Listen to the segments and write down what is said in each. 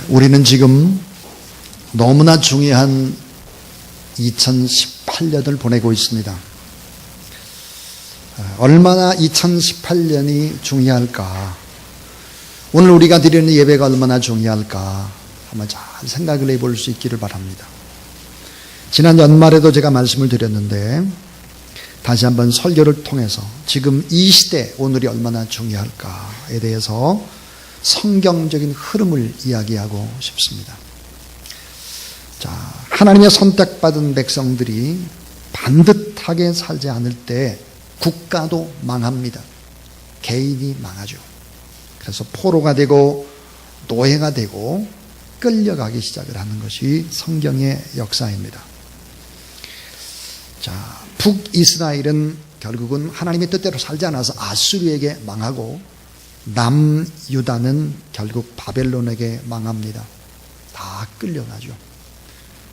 우리는 지금 너무나 중요한 2018년을 보내고 있습니다. 얼마나 2018년이 중요할까? 오늘 우리가 드리는 예배가 얼마나 중요할까? 한번 잘 생각을 해볼 수 있기를 바랍니다. 지난 연말에도 제가 말씀을 드렸는데 다시 한번 설교를 통해서 지금 이 시대 오늘이 얼마나 중요할까에 대해서 성경적인 흐름을 이야기하고 싶습니다. 자, 하나님의 선택받은 백성들이 반듯하게 살지 않을 때 국가도 망합니다. 개인이 망하죠. 그래서 포로가 되고 노예가 되고 끌려가기 시작을 하는 것이 성경의 역사입니다. 자, 북이스라엘은 결국은 하나님의 뜻대로 살지 않아서 아수르에게 망하고 남유다는 결국 바벨론에게 망합니다. 다 끌려가죠.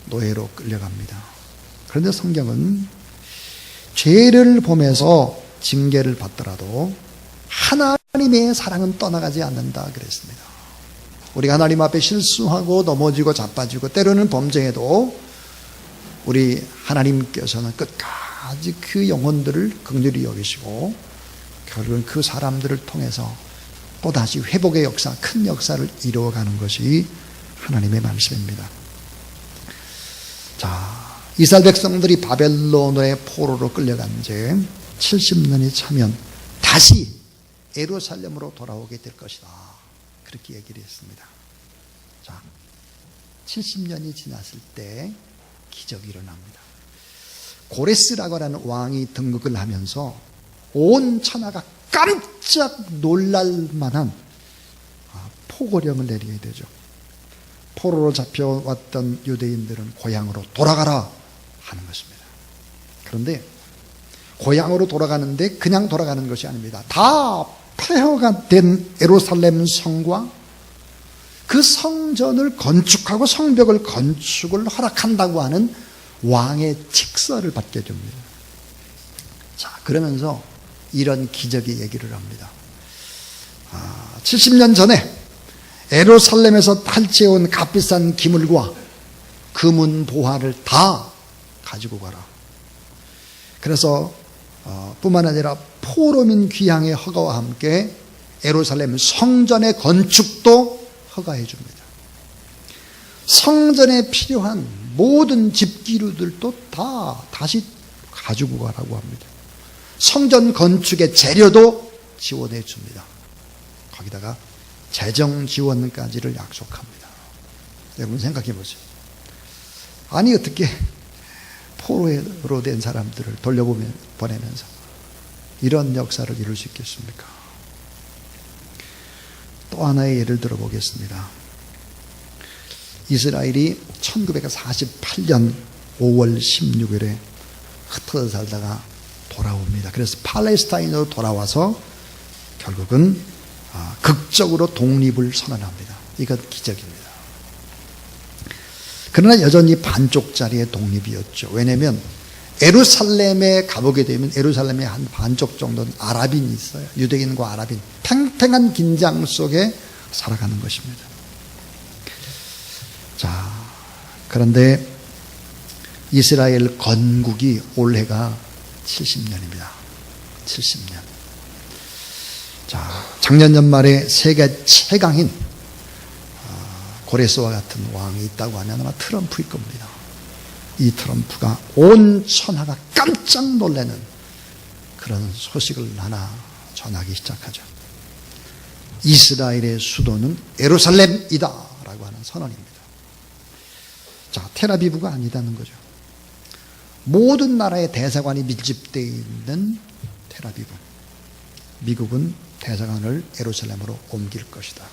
노예로 끌려갑니다. 그런데 성경은 죄를 보면서 징계를 받더라도 하나님의 사랑은 떠나가지 않는다 그랬습니다. 우리가 하나님 앞에 실수하고 넘어지고 자빠지고 때로는 범죄해도 우리 하나님께서는 끝까지 그 영혼들을 긍휼히 여기시고 결국은 그 사람들을 통해서 또다시 회복의 역사, 큰 역사를 이루어가는 것이 하나님의 말씀입니다. 자, 이스라엘 백성들이 바벨론의 포로로 끌려간 지 70년이 차면 다시 예루살렘으로 돌아오게 될 것이다. 그렇게 얘기를 했습니다. 자, 70년이 지났을 때 기적이 일어납니다. 고레스라고 하는 왕이 등극을 하면서 온 천하가 깜짝 놀랄 만한 포고령을 내리게 되죠. 포로로 잡혀왔던 유대인들은 고향으로 돌아가라 하는 것입니다. 그런데 고향으로 돌아가는데 그냥 돌아가는 것이 아닙니다. 다 폐허가 된 예루살렘 성과 그 성전을 건축하고 성벽을 건축을 허락한다고 하는 왕의 칙서를 받게 됩니다. 자, 그러면서 이런 기적의 얘기를 합니다. 70년 전에 예루살렘에서 탈취해온 값비싼 기물과 금은 보화를 다 가지고 가라. 그래서 뿐만 아니라 포로민 귀향의 허가와 함께 예루살렘 성전의 건축도 허가해 줍니다. 성전에 필요한 모든 집기류들도 다 다시 가지고 가라고 합니다. 성전 건축의 재료도 지원해 줍니다. 거기다가 재정 지원까지를 약속합니다. 여러분 생각해 보세요. 아니 어떻게 포로로 된 사람들을 돌려보내면서 이런 역사를 이룰 수 있겠습니까? 또 하나의 예를 들어보겠습니다. 이스라엘이 1948년 5월 16일에 흩어져 살다가 돌아옵니다. 그래서 팔레스타인으로 돌아와서 결국은 극적으로 독립을 선언합니다. 이건 기적입니다. 그러나 여전히 반쪽짜리의 독립이었죠. 왜냐하면 예루살렘에 가보게 되면 예루살렘의 한 반쪽 정도는 아랍인이 있어요. 유대인과 아랍인. 팽팽한 긴장 속에 살아가는 것입니다. 자, 그런데 이스라엘 건국이 올해가 70년입니다. 70년. 자, 작년 연말에 세계 최강인 고레스와 같은 왕이 있다고 하면 아마 트럼프일 겁니다. 이 트럼프가 온 천하가 깜짝 놀라는 그런 소식을 하나 전하기 시작하죠. 이스라엘의 수도는 예루살렘이다 라고 하는 선언입니다. 자, 텔아비브가 아니다는 거죠. 모든 나라의 대사관이 밀집되어 있는 텔아비브. 미국은 대사관을 예루살렘으로 옮길 것이다.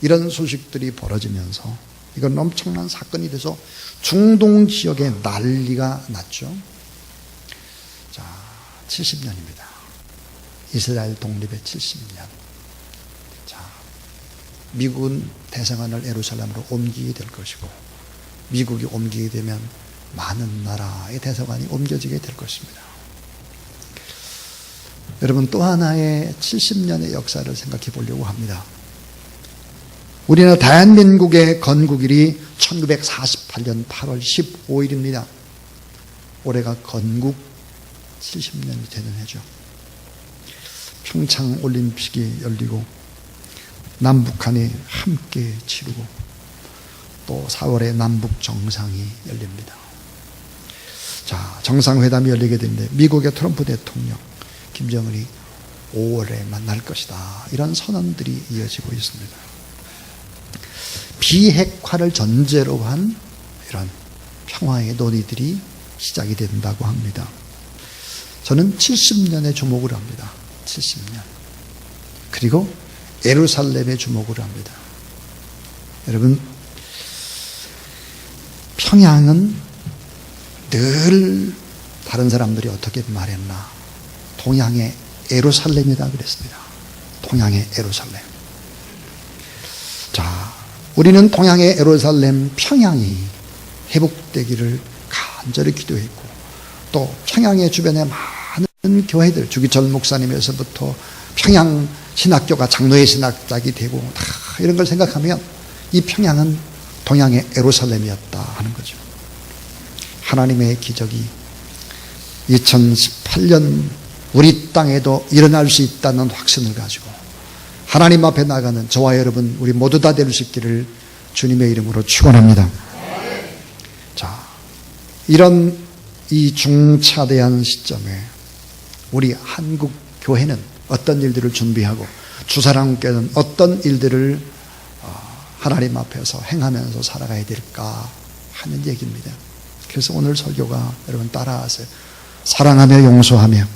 이런 소식들이 벌어지면서 이건 엄청난 사건이 돼서 중동 지역에 난리가 났죠. 자, 70년입니다. 이스라엘 독립의 70년. 자, 미국은 대사관을 예루살렘으로 옮기게 될 것이고 미국이 옮기게 되면 많은 나라의 대사관이 옮겨지게 될 것입니다. 여러분 또 하나의 70년의 역사를 생각해 보려고 합니다. 우리나라 대한민국의 건국일이 1948년 8월 15일입니다. 올해가 건국 70년이 되는 해죠. 평창 올림픽이 열리고 남북한이 함께 치르고 또 4월에 남북 정상이 열립니다. 자, 정상회담이 열리게 되는데 미국의 트럼프 대통령, 김정은이 5월에 만날 것이다. 이런 선언들이 이어지고 있습니다. 비핵화를 전제로 한 이런 평화의 논의들이 시작이 된다고 합니다. 저는 70년에 주목을 합니다. 70년. 그리고 예루살렘에 주목을 합니다. 여러분, 평양은 늘 다른 사람들이 어떻게 말했나? 동양의 예루살렘이다 그랬습니다. 동양의 예루살렘. 자, 우리는 동양의 예루살렘 평양이 회복되기를 간절히 기도했고, 또 평양의 주변에 많은 교회들, 주기철 목사님에서부터 평양 신학교가 장로의 신학작이 되고 다 이런 걸 생각하면 이 평양은 동양의 예루살렘이었다 하는 거죠. 하나님의 기적이 2018년 우리 땅에도 일어날 수 있다는 확신을 가지고 하나님 앞에 나가는 저와 여러분 우리 모두 다 될 수 있기를 주님의 이름으로 축원합니다. 자, 이런 이 중차대한 시점에 우리 한국 교회는 어떤 일들을 준비하고 주사랑교회는 어떤 일들을 하나님 앞에서 행하면서 살아가야 될까 하는 얘기입니다. 그래서 오늘 설교가 여러분 따라하세요. 사랑하며 용서하며.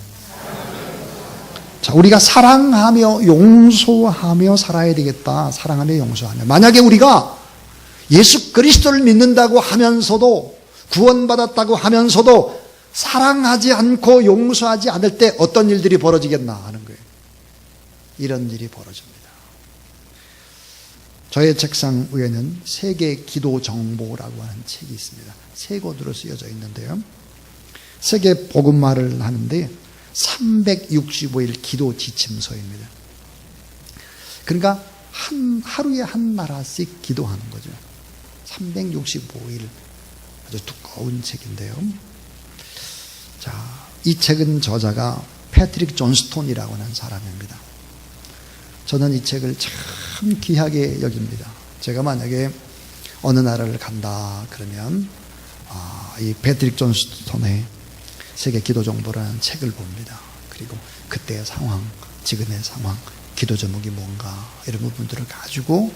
자, 우리가 사랑하며 용서하며 살아야 되겠다. 사랑하며 용서하며. 만약에 우리가 예수 그리스도를 믿는다고 하면서도 구원받았다고 하면서도 사랑하지 않고 용서하지 않을 때 어떤 일들이 벌어지겠나 하는 거예요. 이런 일이 벌어집니다. 저의 책상 위에는 세계 기도 정보라고 하는 책이 있습니다. 세 권으로 쓰여져 있는데요. 세계 복음화를 하는데 365일 기도 지침서입니다. 그러니까 하루에 한 나라씩 기도하는 거죠. 365일 아주 두꺼운 책인데요. 자, 이 책은 저자가 패트릭 존스톤이라고 하는 사람입니다. 저는 이 책을 참 귀하게 여깁니다. 제가 만약에 어느 나라를 간다 그러면 이 패트릭 존스톤의 세계 기도 정보라는 책을 봅니다. 그리고 그때의 상황, 지금의 상황, 기도 제목이 뭔가 이런 부분들을 가지고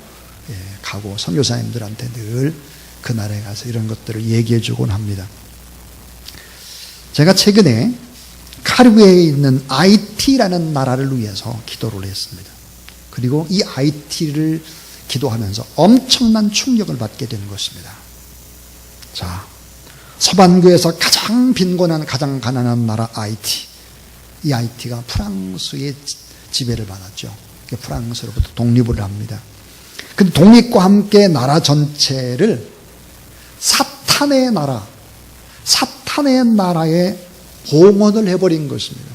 가고 선교사님들한테 늘 그 나라에 가서 이런 것들을 얘기해 주곤 합니다. 제가 최근에 카리브해에 있는 아이티라는 나라를 위해서 기도를 했습니다. 그리고 이 아이티를 기도하면서 엄청난 충격을 받게 된 것입니다. 자, 서반구에서 가장 빈곤한, 가장 가난한 나라 아이티. 이 아이티가 프랑스의 지배를 받았죠. 프랑스로부터 독립을 합니다. 그 독립과 함께 나라 전체를 사탄의 나라에 봉헌을 해버린 것입니다.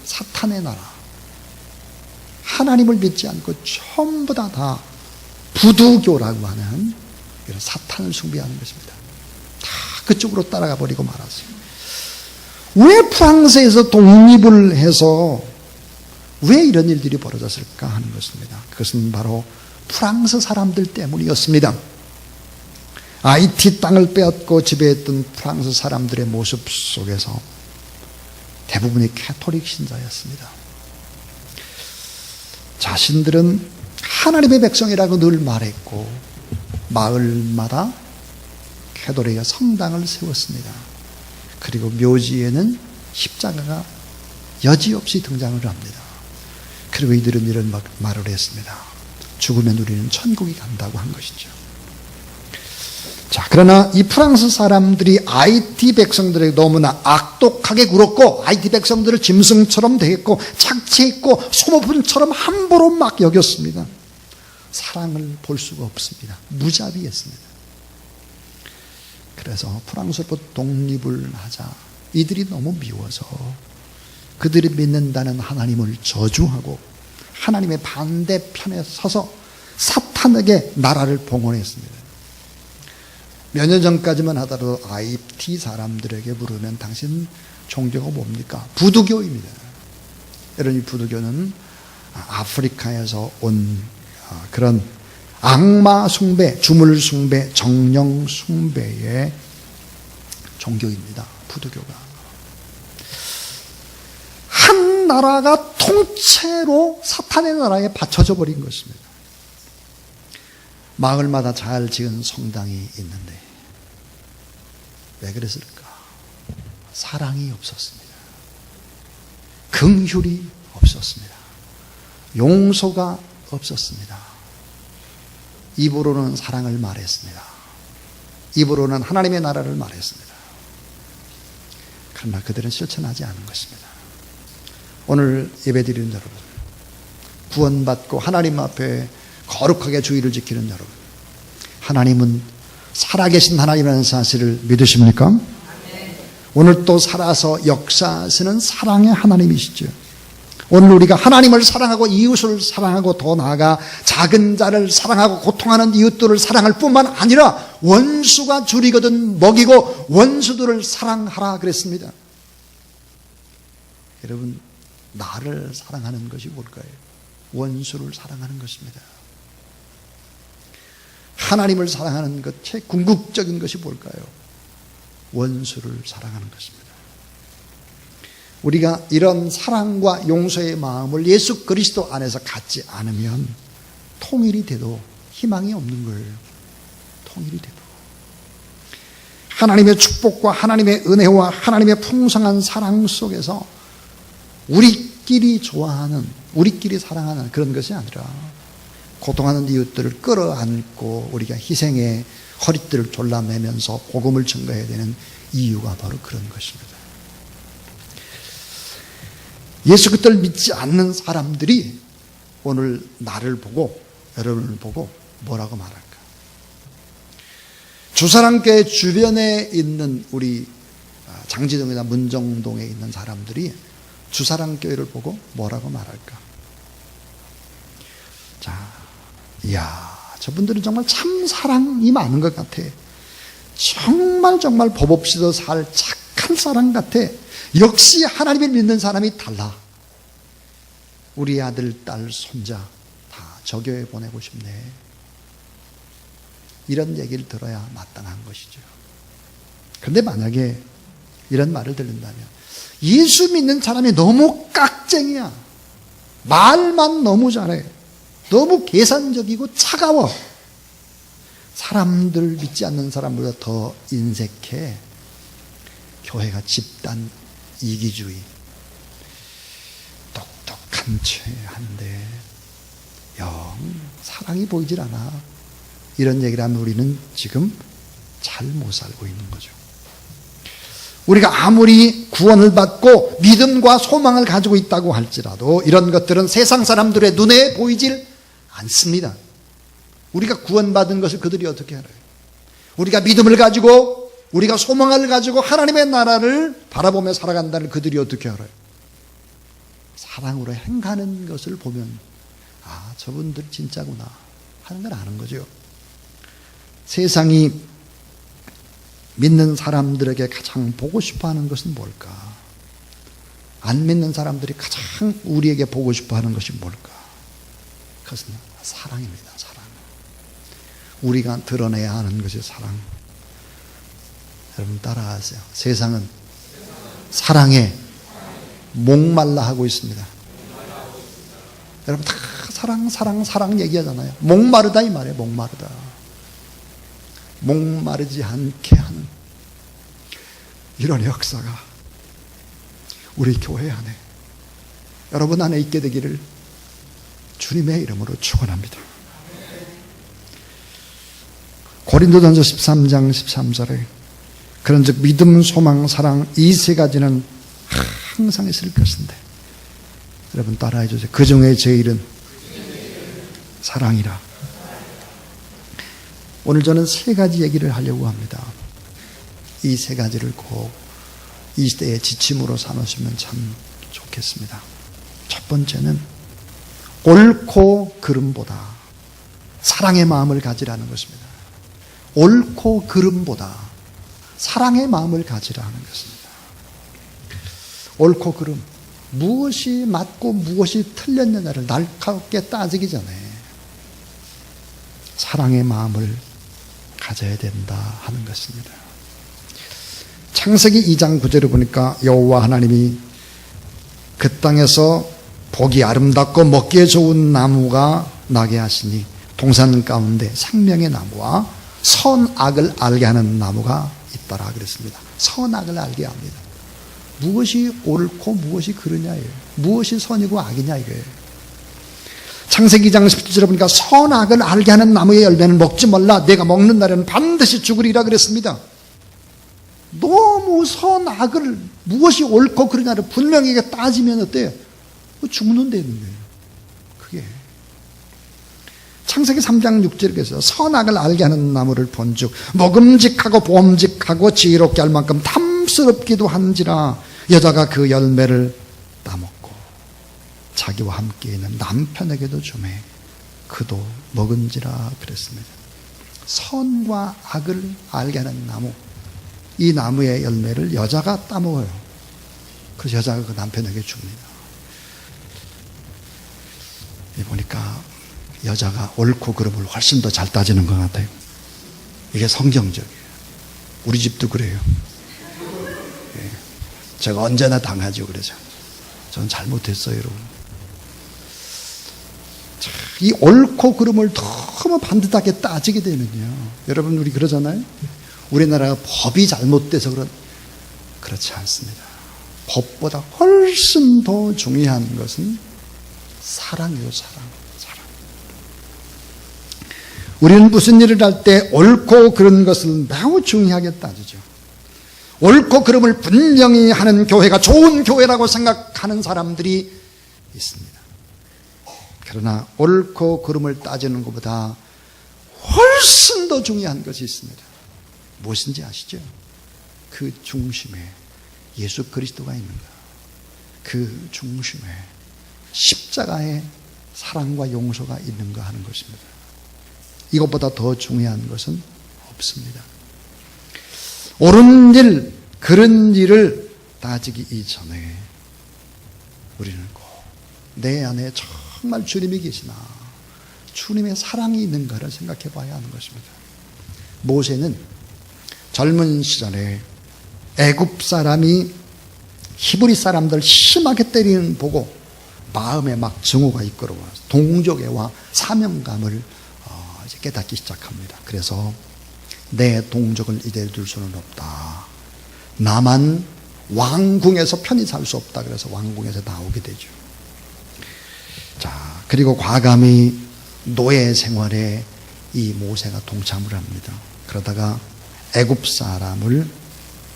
사탄의 나라. 하나님을 믿지 않고 전부 다 부두교라고 하는 이런 사탄을 숭배하는 것입니다. 다 그쪽으로 따라가 버리고 말았어요. 왜 프랑스에서 독립을 해서 왜 이런 일들이 벌어졌을까 하는 것입니다. 그것은 바로 프랑스 사람들 때문이었습니다. 아이티 땅을 빼앗고 지배했던 프랑스 사람들의 모습 속에서 대부분이 캐톨릭 신자였습니다. 자신들은 하나님의 백성이라고 늘 말했고 마을마다 캐톨릭의 성당을 세웠습니다. 그리고 묘지에는 십자가가 여지없이 등장을 합니다. 그리고 이들은 이런 말을 했습니다. 죽으면 우리는 천국에 간다고 한 것이죠. 자, 그러나 이 프랑스 사람들이 아이티 백성들에게 너무나 악독하게 굴었고 아이티 백성들을 짐승처럼 대했고 착취했고 소모품처럼 함부로 막 여겼습니다. 사랑을 볼 수가 없습니다. 무자비했습니다. 그래서 프랑스로부터 독립을 하자 이들이 너무 미워서 그들이 믿는다는 하나님을 저주하고 하나님의 반대편에 서서 사탄에게 나라를 봉헌했습니다. 몇 년 전까지만 하더라도 IT 사람들에게 물으면 당신 종교가 뭡니까? 부두교입니다. 여러분, 이 부두교는 아프리카에서 온 그런 악마 숭배, 주물 숭배, 정령 숭배의 종교입니다. 부두교가. 한 나라가 통째로 사탄의 나라에 받쳐져 버린 것입니다. 마을마다 잘 지은 성당이 있는데 왜 그랬을까? 사랑이 없었습니다. 긍휼이 없었습니다. 용서가 없었습니다. 입으로는 사랑을 말했습니다. 입으로는 하나님의 나라를 말했습니다. 그러나 그들은 실천하지 않은 것입니다. 오늘 예배드리는 여러분, 구원받고 하나님 앞에 거룩하게 주의를 지키는 여러분, 하나님은 살아계신 하나님이라는 사실을 믿으십니까? 오늘 또 살아서 역사하시는 사랑의 하나님이시죠. 오늘 우리가 하나님을 사랑하고 이웃을 사랑하고 더 나아가 작은 자를 사랑하고 고통하는 이웃들을 사랑할 뿐만 아니라 원수가 줄이거든 먹이고 원수들을 사랑하라 그랬습니다. 여러분, 나를 사랑하는 것이 뭘까요? 원수를 사랑하는 것입니다. 하나님을 사랑하는 것, 제 궁극적인 것이 뭘까요? 원수를 사랑하는 것입니다. 우리가 이런 사랑과 용서의 마음을 예수 그리스도 안에서 갖지 않으면 통일이 돼도 희망이 없는 거예요. 통일이 돼도. 하나님의 축복과 하나님의 은혜와 하나님의 풍성한 사랑 속에서 우리끼리 좋아하는, 우리끼리 사랑하는 그런 것이 아니라 고통하는 이웃들을 끌어안고 우리가 희생의 허리띠를 졸라매면서 복음을 증거해야 되는 이유가 바로 그런 것입니다. 예수 그리스도를 믿지 않는 사람들이 오늘 나를 보고, 여러분을 보고 뭐라고 말할까? 주사랑교회 주변에 있는 우리 장지동이나 문정동에 있는 사람들이 주사랑교회를 보고 뭐라고 말할까? 자, 이야, 저분들은 정말 참 사랑이 많은 것 같아. 정말 법 없이도 살 착한 사람 같아. 역시 하나님을 믿는 사람이 달라. 우리 아들, 딸, 손자 다 저 교회 보내고 싶네. 이런 얘기를 들어야 마땅한 것이죠. 그런데 만약에 이런 말을 들린다면 예수 믿는 사람이 너무 깍쟁이야. 말만 너무 잘해. 너무 계산적이고 차가워. 사람들 믿지 않는 사람보다 더 인색해. 교회가 집단 이기주의, 똑똑한 채한데 영 사랑이 보이질 않아. 이런 얘기를 하면 우리는 지금 잘 못 살고 있는 거죠. 우리가 아무리 구원을 받고 믿음과 소망을 가지고 있다고 할지라도 이런 것들은 세상 사람들의 눈에 보이질 않습니다. 우리가 구원받은 것을 그들이 어떻게 알아요? 우리가 믿음을 가지고, 우리가 소망을 가지고 하나님의 나라를 바라보며 살아간다는 그들이 어떻게 알아요? 사랑으로 행하는 것을 보면 아, 저분들 진짜구나 하는 걸 아는 거죠. 세상이 믿는 사람들에게 가장 보고 싶어하는 것은 뭘까? 안 믿는 사람들이 가장 우리에게 보고 싶어하는 것이 뭘까? 그것은 사랑입니다. 사랑. 우리가 드러내야 하는 것이 사랑. 여러분 따라하세요. 세상은 사랑에 목말라 하고 있습니다. 여러분 다 사랑 얘기하잖아요. 목마르다 이 말이에요. 목마르다. 목마르지 않게 하는 이런 역사가 우리 교회 안에, 여러분 안에 있게 되기를 주님의 이름으로 축원합니다. 고린도전서 13장 13절에 그런즉 믿음, 소망, 사랑 이 세 가지는 항상 있을 것인데, 여러분 따라해 주세요. 그 중에 제일은 사랑이라. 오늘 저는 세 가지 얘기를 하려고 합니다. 이 세 가지를 꼭 이 시대의 지침으로 삼으시면 참 좋겠습니다. 첫 번째는 옳고 그름보다 사랑의 마음을 가지라는 것입니다. 옳고 그름보다 사랑의 마음을 가지라는 것입니다. 옳고 그름, 무엇이 맞고 무엇이 틀렸느냐를 날카롭게 따지기 전에 사랑의 마음을 가져야 된다 하는 것입니다. 창세기 2장 9절을 보니까 여호와 하나님이 그 땅에서 보기 아름답고 먹기에 좋은 나무가 나게 하시니 동산 가운데 생명의 나무와 선악을 알게 하는 나무가 있더라 그랬습니다. 선악을 알게 합니다. 무엇이 옳고 무엇이 그르냐예요. 무엇이 선이고 악이냐 이거예요. 창세기 2장 17절에 보니까 선악을 알게 하는 나무의 열매는 먹지 말라. 내가 먹는 날에는 반드시 죽으리라 그랬습니다. 너무 선악을 무엇이 옳고 그르냐를 분명히 따지면 어때요? 죽는 데는 거예요. 그게 창세기 3장 6절에 그래서 선악을 알게 하는 나무를 본즉 먹음직하고 보험직하고 지혜롭게 할 만큼 탐스럽기도 한지라 여자가 그 열매를 따먹고 자기와 함께 있는 남편에게도 주매 그도 먹은지라 그랬습니다. 선과 악을 알게 하는 나무, 이 나무의 열매를 여자가 따먹어요. 그래서 여자가 그 남편에게 줍니다. 보니까 여자가 옳고 그름을 훨씬 더 잘 따지는 것 같아요. 이게 성경적이에요. 우리 집도 그래요. 예. 제가 언제나 당하죠. 그래서 저는 잘못했어요, 여러분. 이 옳고 그름을 너무 반듯하게 따지게 되면요, 여러분 우리 그러잖아요. 우리나라가 법이 잘못돼서 그렇지 않습니다. 법보다 훨씬 더 중요한 것은 사랑이요, 사랑. 우리는 무슨 일을 할 때 옳고 그른 것을 매우 중요하게 따지죠. 옳고 그름을 분명히 하는 교회가 좋은 교회라고 생각하는 사람들이 있습니다. 그러나 옳고 그름을 따지는 것보다 훨씬 더 중요한 것이 있습니다. 무엇인지 아시죠? 그 중심에 예수 그리스도가 있는 것. 그 중심에 십자가의 사랑과 용서가 있는가 하는 것입니다. 이것보다 더 중요한 것은 없습니다. 옳은 일, 그른 일을 따지기 이전에 우리는 꼭 내 안에 정말 주님이 계시나, 주님의 사랑이 있는가를 생각해 봐야 하는 것입니다. 모세는 젊은 시절에 애굽 사람이 히브리 사람들 심하게 때리는 보고 마음에 막 증오가 이끌어와서 동족애와 사명감을 깨닫기 시작합니다. 그래서 내 동족을 이대로 둘 수는 없다. 나만 왕궁에서 편히 살 수 없다. 그래서 왕궁에서 나오게 되죠. 자, 그리고 과감히 노예 생활에 이 모세가 동참을 합니다. 그러다가 애굽 사람을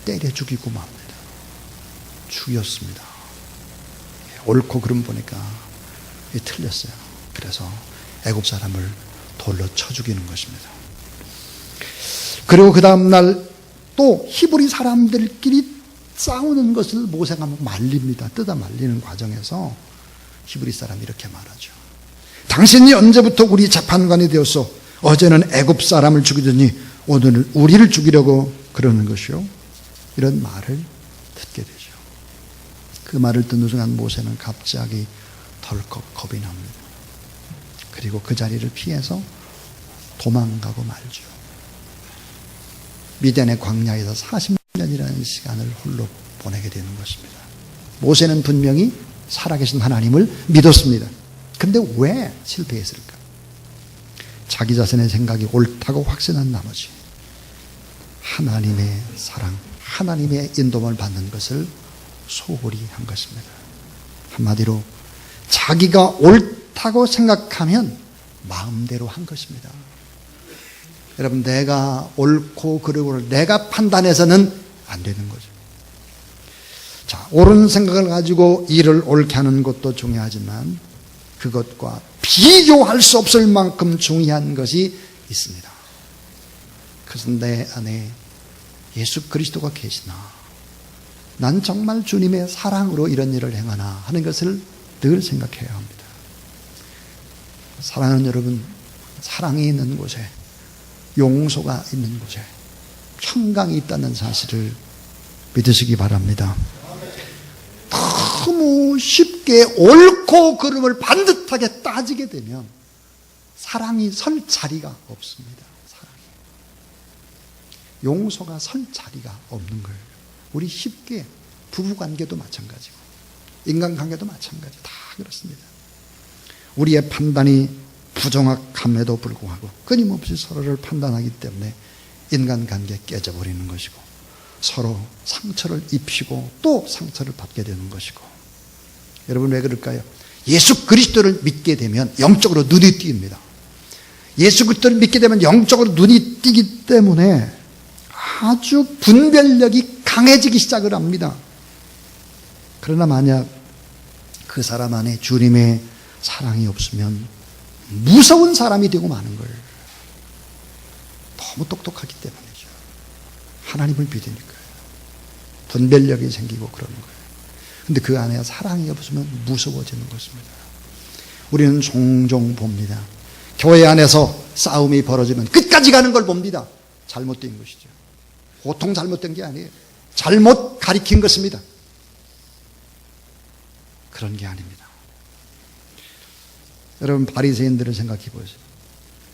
때려 죽이고 맙니다. 죽였습니다. 옳고 그름 보니까 틀렸어요. 그래서 애굽 사람을 돌로 쳐 죽이는 것입니다. 그리고 그 다음날 또 히브리 사람들끼리 싸우는 것을 모세가 말립니다. 뜯어 말리는 과정에서 히브리 사람이 이렇게 말하죠. 당신이 언제부터 우리 재판관이 되었소? 어제는 애굽 사람을 죽이더니 오늘은 우리를 죽이려고 그러는 것이요. 이런 말을 듣게 되죠. 그 말을 듣는 순간 모세는 갑자기 덜컥 겁이 납니다. 그리고 그 자리를 피해서 도망가고 말죠. 미디안의 광야에서 40년이라는 시간을 홀로 보내게 되는 것입니다. 모세는 분명히 살아계신 하나님을 믿었습니다. 근데 왜 실패했을까? 자기 자신의 생각이 옳다고 확신한 나머지 하나님의 사랑, 하나님의 인도를 받는 것을 소홀히 한 것입니다. 한마디로 자기가 옳다고 생각하면 마음대로 한 것입니다. 여러분, 내가 옳고 그르고를 내가 판단해서는 안 되는 거죠. 자, 옳은 생각을 가지고 일을 옳게 하는 것도 중요하지만 그것과 비교할 수 없을 만큼 중요한 것이 있습니다. 그것은 내 안에 예수 그리스도가 계시나, 난 정말 주님의 사랑으로 이런 일을 행하나 하는 것을 늘 생각해야 합니다. 사랑하는 여러분, 사랑이 있는 곳에, 용서가 있는 곳에 평강이 있다는 사실을 믿으시기 바랍니다. 너무 쉽게 옳고 그름을 반듯하게 따지게 되면 사랑이 설 자리가 없습니다. 사랑이. 용서가 설 자리가 없는 거예요. 우리 쉽게 부부관계도 마찬가지고 인간관계도 마찬가지, 다 그렇습니다. 우리의 판단이 부정확함에도 불구하고 끊임없이 서로를 판단하기 때문에 인간관계 깨져버리는 것이고 서로 상처를 입히고 또 상처를 받게 되는 것이고. 여러분 왜 그럴까요? 예수 그리스도를 믿게 되면 영적으로 눈이 띄입니다. 예수 그리스도를 믿게 되면 영적으로 눈이 띄기 때문에 아주 분별력이 강해지기 시작을 합니다. 그러나 만약 그 사람 안에 주님의 사랑이 없으면 무서운 사람이 되고 마는 거예요. 너무 똑똑하기 때문이죠. 하나님을 믿으니까요. 분별력이 생기고 그러는 거예요. 근데 그 안에 사랑이 없으면 무서워지는 것입니다. 우리는 종종 봅니다. 교회 안에서 싸움이 벌어지면 끝까지 가는 걸 봅니다. 잘못된 것이죠. 보통 잘못된 게 아니에요. 잘못 가리킨 것입니다. 그런 게 아닙니다. 여러분 바리새인들을 생각해 보세요.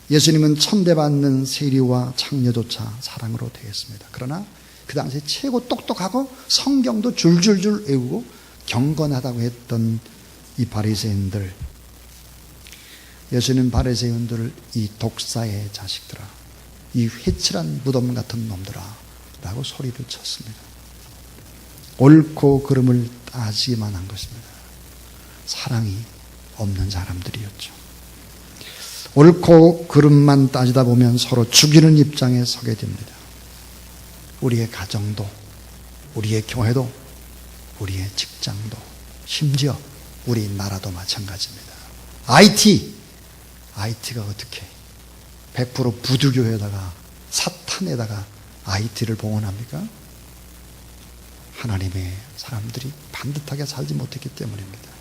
예수님은 천대받는 세리와 창녀조차 사랑으로 대했습니다. 그러나 그 당시에 최고 똑똑하고 성경도 줄줄줄 외우고 경건하다고 했던 이 바리새인들, 예수님 바리새인들을 이 독사의 자식들아, 이 회칠한 무덤 같은 놈들아 라고 소리를 쳤습니다. 옳고 그름을 따지기만 한 것입니다. 사랑이 없는 사람들이었죠. 옳고 그름만 따지다 보면 서로 죽이는 입장에 서게 됩니다. 우리의 가정도, 우리의 교회도, 우리의 직장도, 심지어 우리 나라도 마찬가지입니다. IT가 어떻게 100% 부두교에다가 사탄에다가 IT를 봉헌합니까? 하나님의 사람들이 반듯하게 살지 못했기 때문입니다.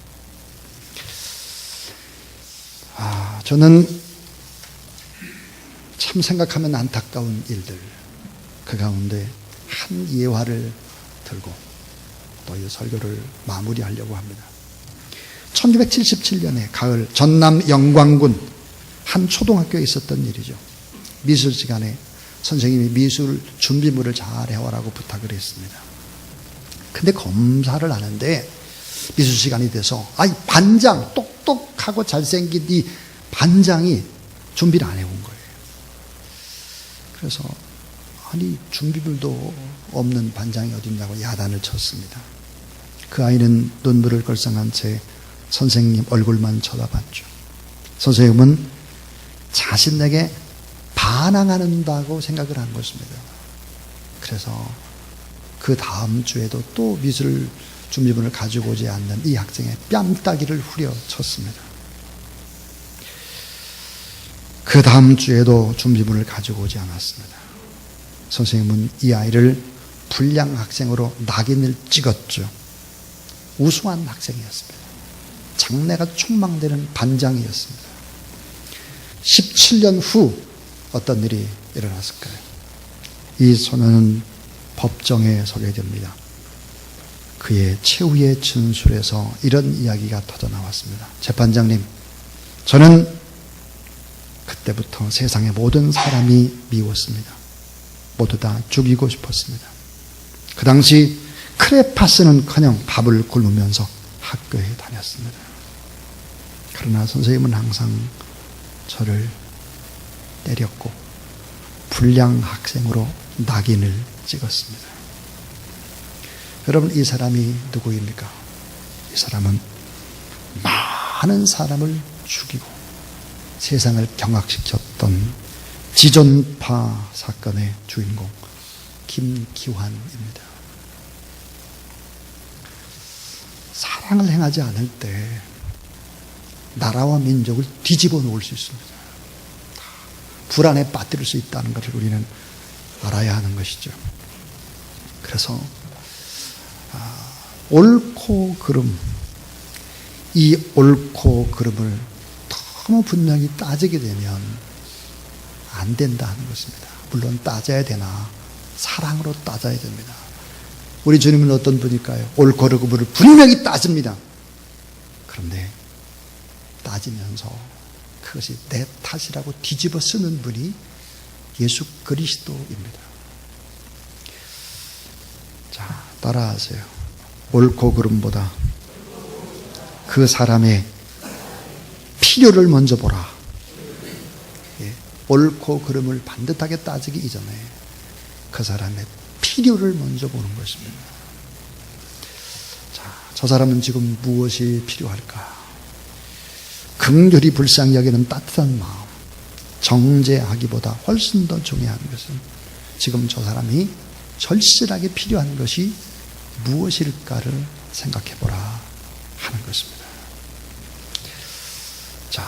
저는 참 생각하면 안타까운 일들, 그 가운데 한 예화를 들고 또 이 설교를 마무리하려고 합니다. 1977년에 가을 전남 영광군 한 초등학교에 있었던 일이죠. 미술 시간에 선생님이 미술 준비물을 잘 해오라고 부탁을 했습니다. 근데 검사를 하는데 미술 시간이 돼서 반장, 똑똑하고 잘생긴 이 반장이 준비를 안 해온 거예요. 그래서 준비물도 없는 반장이 어딨냐고 야단을 쳤습니다. 그 아이는 눈물을 걸상한 채 선생님 얼굴만 쳐다봤죠. 선생님은 자신에게 반항한다고 생각을 한 것입니다. 그래서 그 다음 주에도 또 미술 준비물을 가지고 오지 않는 이 학생의 뺨따기를 후려쳤습니다. 그 다음 주에도 준비물을 가지고 오지 않았습니다. 선생님은 이 아이를 불량 학생으로 낙인을 찍었죠. 우수한 학생이었습니다. 장래가 촉망되는 반장이었습니다. 17년 후 어떤 일이 일어났을까요? 이 소년은 법정에 서게 됩니다. 그의 최후의 진술에서 이런 이야기가 터져나왔습니다. 재판장님, 저는 그때부터 세상의 모든 사람이 미웠습니다. 모두 다 죽이고 싶었습니다. 그 당시 크레파스는커녕 밥을 굶으면서 학교에 다녔습니다. 그러나 선생님은 항상 저를 때렸고 불량 학생으로 낙인을 찍었습니다. 여러분, 이 사람이 누구입니까? 이 사람은 많은 사람을 죽이고 세상을 경악시켰던 지존파 사건의 주인공 김기환입니다. 사랑을 행하지 않을 때 나라와 민족을 뒤집어 놓을 수 있습니다. 불안에 빠뜨릴 수 있다는 것을 우리는 알아야 하는 것이죠. 그래서 옳고 그름, 이 옳고 그름을 너무 분명히 따지게 되면 안 된다 하는 것입니다. 물론 따져야 되나 사랑으로 따져야 됩니다. 우리 주님은 어떤 분일까요? 옳고 그름을 분명히 따집니다. 그런데 따지면서 그것이 내 탓이라고 뒤집어 쓰는 분이 예수 그리스도입니다. 자, 따라하세요. 옳고 그름보다 그 사람의 필요를 먼저 보라. 예, 옳고 그름을 반듯하게 따지기 이전에 그 사람의 필요를 먼저 보는 것입니다. 자, 저 사람은 지금 무엇이 필요할까? 긍휼히 불쌍히 여기는 따뜻한 마음, 정죄하기보다 훨씬 더 중요한 것은 지금 저 사람이 절실하게 필요한 것이 무엇일까를 생각해 보라 하는 것입니다. 자,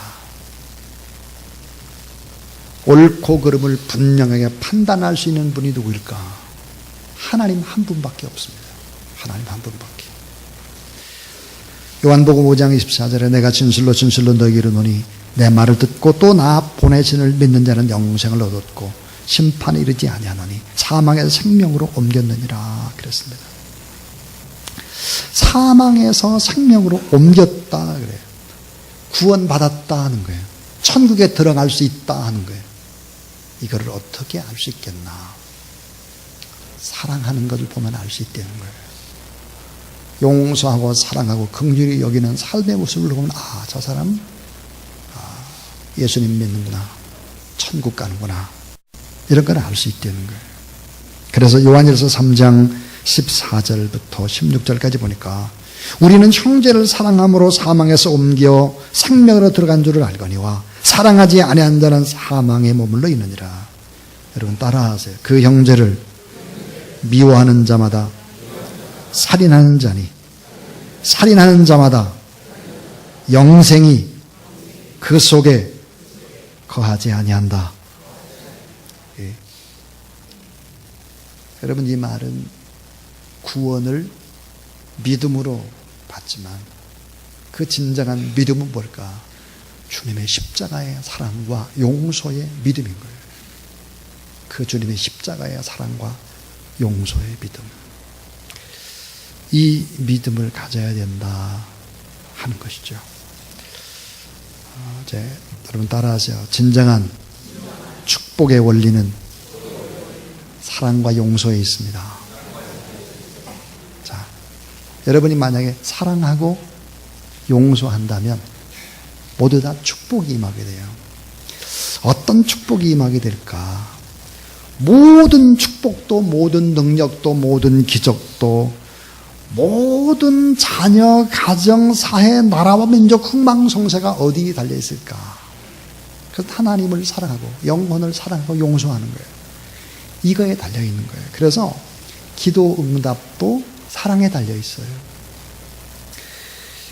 옳고 그름을 분명하게 판단할 수 있는 분이 누구일까? 하나님 한 분밖에 없습니다. 하나님 한 분밖에. 요한복음 5장 24절에 내가 진실로 진실로 너희에게 이르노니 내 말을 듣고 또 나 보내신을 믿는 자는 영생을 얻었고 심판에 이르지 아니하노니 사망에서 생명으로 옮겼느니라 그랬습니다. 사망에서 생명으로 옮겼다 그래요. 구원받았다 하는 거예요. 천국에 들어갈 수 있다 하는 거예요. 이거를 어떻게 알 수 있겠나? 사랑하는 것을 보면 알 수 있다는 거예요. 용서하고 사랑하고 긍휼히 여기는 삶의 모습을 보면 저 사람 예수님 믿는구나, 천국 가는구나, 이런 걸 알 수 있다는 거예요. 그래서 요한일서 3장 14절부터 16절까지 보니까 우리는 형제를 사랑함으로 사망에서 옮겨 생명으로 들어간 줄을 알거니와 사랑하지 아니한 자는 사망에 머물러 있느니라. 여러분 따라하세요. 그 형제를 미워하는 자마다 살인하는 자니 살인하는 자마다 영생이 그 속에 거하지 아니한다. 예. 여러분 이 말은 구원을 믿음으로 받지만 그 진정한 믿음은 뭘까? 주님의 십자가의 사랑과 용서의 믿음인 거예요. 그 주님의 십자가의 사랑과 용서의 믿음. 이 믿음을 가져야 된다 하는 것이죠. 이제 여러분 따라하세요. 진정한 축복의 원리는 사랑과 용서에 있습니다. 자, 여러분이 만약에 사랑하고 용서한다면 모두 다 축복이 임하게 돼요. 어떤 축복이 임하게 될까? 모든 축복도, 모든 능력도, 모든 기적도, 모든 자녀, 가정, 사회, 나라와 민족 흥망성쇠가 어디에 달려 있을까? 그래서 하나님을 사랑하고 영혼을 사랑하고 용서하는 거예요. 이거에 달려 있는 거예요. 그래서 기도 응답도 사랑에 달려 있어요.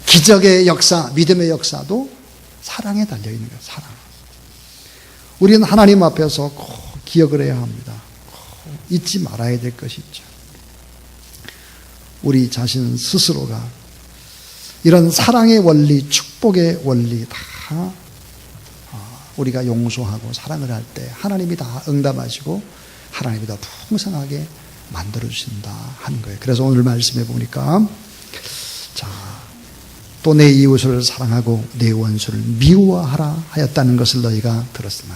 기적의 역사, 믿음의 역사도 사랑에 달려 있는 거예요. 사랑. 우리는 하나님 앞에서 꼭 기억을 해야 합니다. 꼭 잊지 말아야 될 것이 있죠. 우리 자신 스스로가 이런 사랑의 원리, 축복의 원리 다 우리가 용서하고 사랑을 할 때 하나님이 다 응답하시고 하나님이 다 풍성하게 만들어주신다 하는 거예요. 그래서 오늘 말씀해 보니까 자, 또 내 이웃을 사랑하고 내 원수를 미워하라 하였다는 것을 너희가 들었으나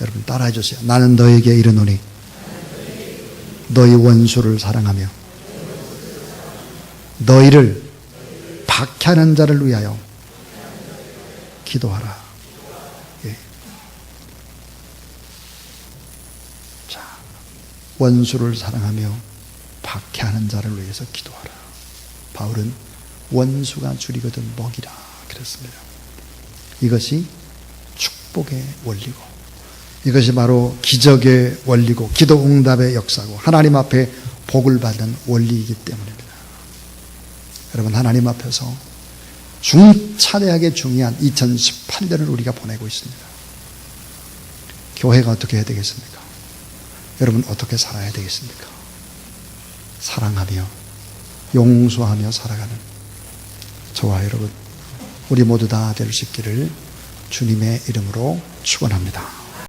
여러분 따라해 주세요. 나는 너에게 이르노니 너희 원수를 사랑하며 너희를 박해하는 자를 위하여 기도하라. 예. 자, 원수를 사랑하며 박해하는 자를 위해서 기도하라. 바울은 원수가 줄이거든 먹이라 그랬습니다. 이것이 축복의 원리고 이것이 바로 기적의 원리고 기도 응답의 역사고 하나님 앞에 복을 받는 원리이기 때문입니다. 여러분 하나님 앞에서 중차대하게 중요한 2018년을 우리가 보내고 있습니다. 교회가 어떻게 해야 되겠습니까? 여러분 어떻게 살아야 되겠습니까? 사랑하며 용서하며 살아가는 저와 여러분 우리 모두 다 될 수 있기를 주님의 이름으로 축원합니다.